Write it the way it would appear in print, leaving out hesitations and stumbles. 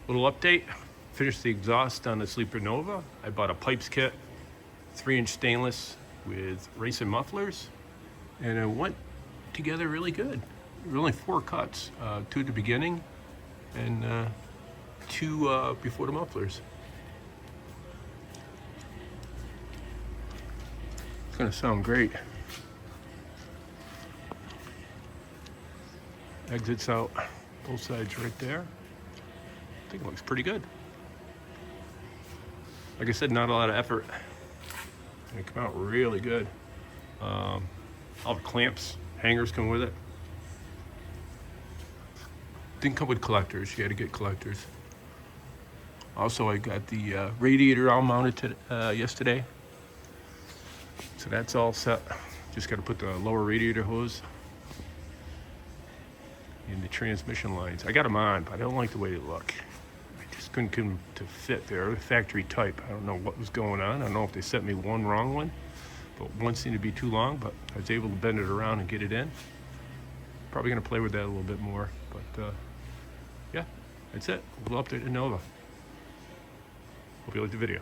Little update, finished the exhaust on the Sleeper Nova. I bought a pipes kit, 3-inch stainless with racing mufflers, and it went together really good. There were only 4 cuts, 2 at the beginning and 2 before the mufflers. It's gonna sound great. Exits out both sides right there. I think it looks pretty good. Like I said, not a lot of effort. It came out really good. All the clamps, hangers come with it. Didn't come with collectors. You had to get collectors. Also, I got the radiator all mounted yesterday. So that's all set. Just got to put the lower radiator hose in the transmission lines. I got them on, but I don't like the way they look. I just couldn't get them to fit. They're factory type. I don't know what was going on. I don't know if they sent me one wrong one, but one seemed to be too long, but I was able to bend it around and get it in. Probably gonna play with that a little bit more, but yeah, that's it. We'll update the Nova. Hope you liked the video.